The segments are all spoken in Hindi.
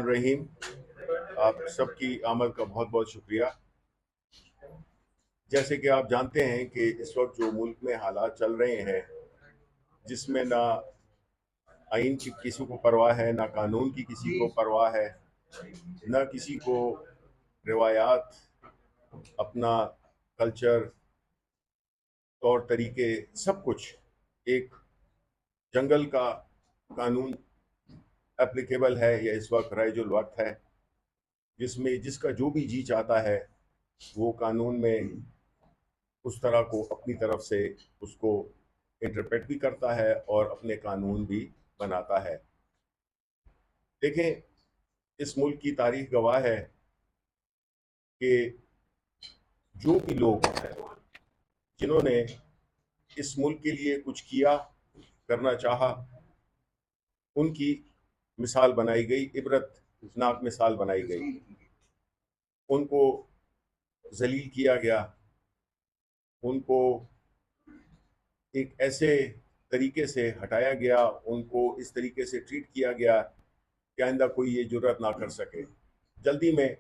रहीम। आप सबकी आमद का बहुत बहुत शुक्रिया। जैसे कि आप जानते हैं कि इस वक्त जो मुल्क में हालात चल रहे हैं, जिसमें ना आइन की किसी को परवाह है, ना कानून की किसी को परवाह है, ना किसी को रिवायात, अपना कल्चर, तौर तरीके, सब कुछ एक जंगल का कानून एप्लीकेबल है या इस वक्त राइजुल वक्त है, जिसमें जिसका जो भी जी चाहता है वो कानून में उस तरह को अपनी तरफ से उसको इंटरप्रेट भी करता है और अपने कानून भी बनाता है। देखें, इस मुल्क की तारीख गवाह है कि जो भी लोग जिन्होंने इस मुल्क के लिए कुछ किया, करना चाहा, उनकी मिसाल बनाई गई, इबरतनाक मिसाल बनाई गई। उनको जलील किया गया, उनको एक ऐसे तरीके से हटाया गया, उनको इस तरीके से ट्रीट किया गया कि आइंदा कोई ये जुर्रत ना कर सके। जल्दी में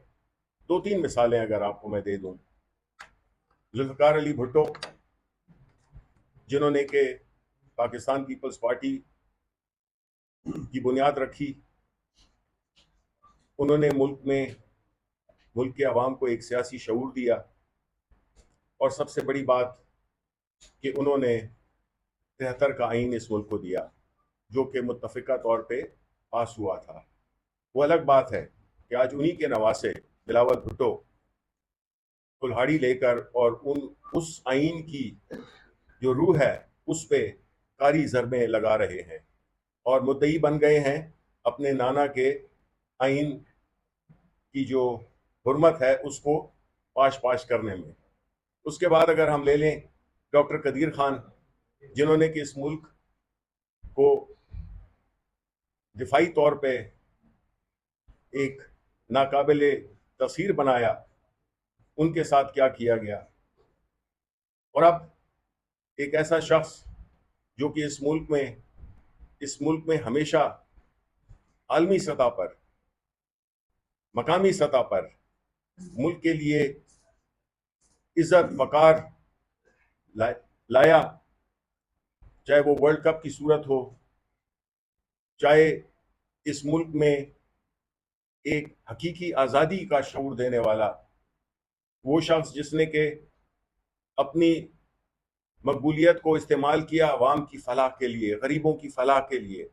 दो तीन मिसालें अगर आपको मैं दे दूं। जुल्फ़िकार अली भुट्टो, जिन्होंने के पाकिस्तान पीपल्स पार्टी की बुनियाद रखी, उन्होंने मुल्क के अवाम को एक सियासी शऊर दिया, और सबसे बड़ी बात कि उन्होंने 73 का आइन इस मुल्क को दिया, जो कि मुत्तफ़िका तौर पे पास हुआ था। वो अलग बात है कि आज उन्हीं के नवासे बिलावल भुट्टो कुल्हाड़ी लेकर और उस आइन की जो रूह है उस पे कारी ज़रबें लगा रहे हैं और मुद्दई बन गए हैं अपने नाना के आइन की जो हुर्मत है उसको पाश पाश करने में। उसके बाद अगर हम ले लें डॉक्टर कदीर खान, जिन्होंने कि इस मुल्क को दिफाई तौर पे एक नाकाबिले तफसीर बनाया, उनके साथ क्या किया गया। और अब एक ऐसा शख्स जो कि इस मुल्क में हमेशा आलमी सतह पर, मकामी सतह पर मुल्क के लिए इज्जत वकार लाया, चाहे वो वर्ल्ड कप की सूरत हो, चाहे इस मुल्क में एक हकीकी आज़ादी का शऊर देने वाला वो शख्स जिसने के अपनी मकबूलियत को इस्तेमाल किया अवाम की फलाह के लिए, गरीबों की फलाह के लिए,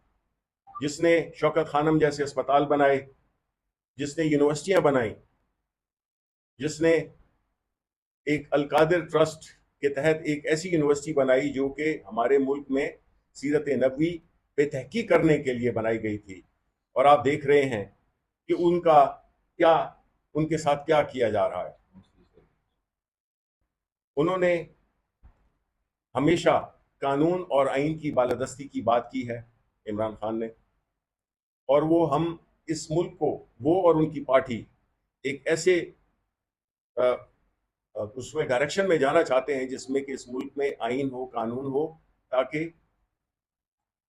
जिसने शौकत खानम जैसे अस्पताल बनाए, जिसने यूनिवर्सिटियां बनाई, जिसने एक अलकादिर ट्रस्ट के तहत एक ऐसी यूनिवर्सिटी बनाई जो कि हमारे मुल्क में सीरत नबवी पे तहकीक करने के लिए बनाई गई थी। और आप देख रहे हैं कि क्या उनके साथ क्या किया जा रहा है। उन्होंने हमेशा कानून और आइन की बालादस्ती की बात की है, इमरान खान ने, और वो हम इस मुल्क को, वो और उनकी पार्टी एक ऐसे उसमें डायरेक्शन में जाना चाहते हैं जिसमें कि इस मुल्क में आइन हो, कानून हो, ताकि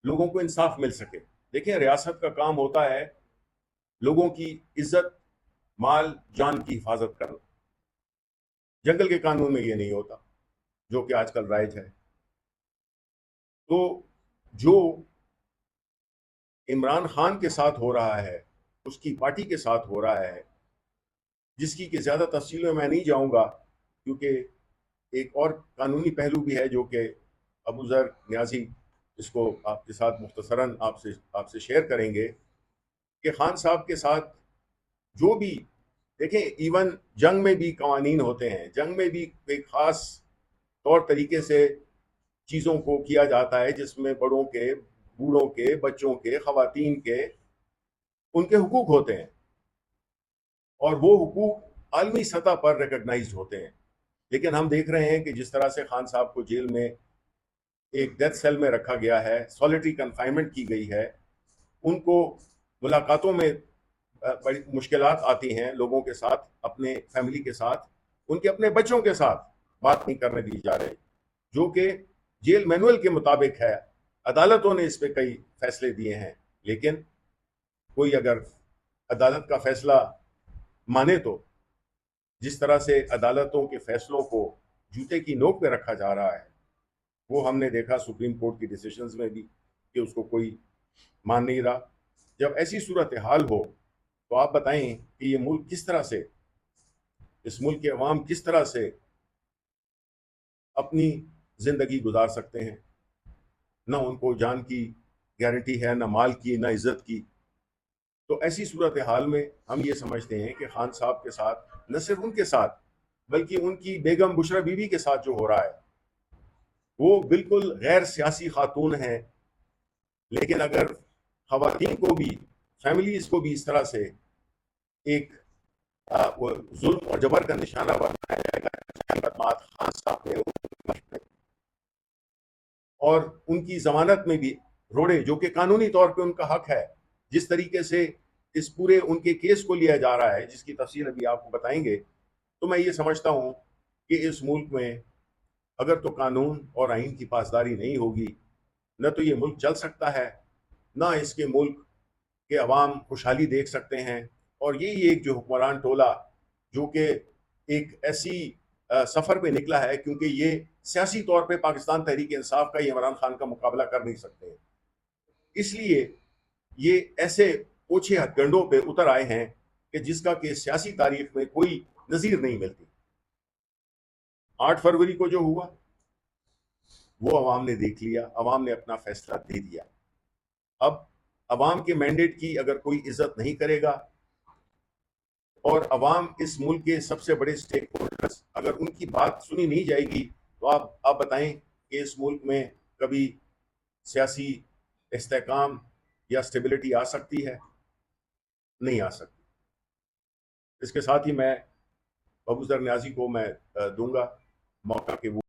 लोगों को इंसाफ मिल सके। देखिए, रियासत का काम होता है लोगों की इज्जत, माल, जान की हिफाजत करना। जंगल के कानून में ये नहीं होता जो कि आजकल राइज है। तो जो इमरान खान के साथ हो रहा है, उसकी पार्टी के साथ हो रहा है, जिसकी कि ज्यादा तफसील में मैं नहीं जाऊंगा, क्योंकि एक और कानूनी पहलू भी है जो कि अबू ज़र न्याजी इसको आपके साथ मुख्तसरन आपसे शेयर करेंगे कि खान साहब के साथ जो भी, देखें, इवन जंग में भी कवानीन होते हैं, जंग में भी एक ख़ास तौर तरीके से चीज़ों को किया जाता है जिसमें बड़ों के, बूढ़ों के, बच्चों के, ख़वातीन के उनके हुकूक होते हैं, और वो हुकूक आलमी सतह पर रिकग्नाइज्ड होते हैं। लेकिन हम देख रहे हैं कि जिस तरह से खान साहब को जेल में एक डेथ सेल में रखा गया है, सॉलिटरी कन्फाइनमेंट की गई है, उनको मुलाकातों में बड़ी मुश्किलात आती हैं लोगों के साथ, अपने फैमिली के साथ, उनके अपने बच्चों के साथ बात नहीं करने दी जा रही, जो कि जेल मैनुअल के मुताबिक है। अदालतों ने इस पे कई फैसले दिए हैं, लेकिन कोई अगर अदालत का फैसला माने तो जिस तरह से अदालतों के फैसलों को जूते की नोक पे रखा जा रहा है, वो हमने देखा सुप्रीम कोर्ट की डिसीजंस में भी कि उसको कोई मान नहीं रहा। जब ऐसी सूरत हाल हो तो आप बताएं कि ये मुल्क किस तरह से, इस मुल्क के अवाम किस तरह से अपनी जिंदगी गुजार सकते हैं। ना उनको जान की गारंटी है, ना माल की, ना इज्जत की। तो ऐसी सूरत हाल में हम ये समझते हैं कि खान साहब के साथ, न सिर्फ उनके साथ बल्कि उनकी बेगम बुशरा बीबी के साथ जो हो रहा है वो बिल्कुल गैर सियासी खातून है। लेकिन अगर खवातीन को भी, फैमिलीज को भी इस तरह से एक वो जुल्म और जबर का निशाना बनाया जाएगा, खान साहब ने और उनकी जमानत में भी रोड़े, जो कि कानूनी तौर पे उनका हक है, जिस तरीके से इस पूरे उनके केस को लिया जा रहा है, जिसकी तफसील अभी आपको बताएंगे, तो मैं ये समझता हूं कि इस मुल्क में अगर तो कानून और आइन की पासदारी नहीं होगी, न तो ये मुल्क चल सकता है, ना इसके मुल्क के अवाम खुशहाली देख सकते हैं। और यही एक जो हुक्मरान टोला जो कि एक ऐसी सफ़र पे निकला है, क्योंकि ये सियासी तौर पे पाकिस्तान तहरीक इंसाफ का, इमरान खान का मुकाबला कर नहीं सकते हैं, इसलिए ये ऐसे ओछे हथकंडों पे उतर आए हैं कि जिसका कि सियासी तारीख में कोई नज़ीर नहीं मिलती। 8 फरवरी को जो हुआ वो अवाम ने देख लिया, अवाम ने अपना फैसला दे दिया। अब अवाम के मैंडेट की अगर कोई इज्जत नहीं करेगा और अवाम इस मुल्क के सबसे बड़े स्टेक होल्डर्स, अगर उनकी बात सुनी नहीं जाएगी, तो आप बताएं कि इस मुल्क में कभी सियासी इस्तेहकाम या स्टेबिलिटी आ सकती है? नहीं आ सकती। इसके साथ ही मैं अबू जर न्याजी को मैं दूंगा मौका कि वो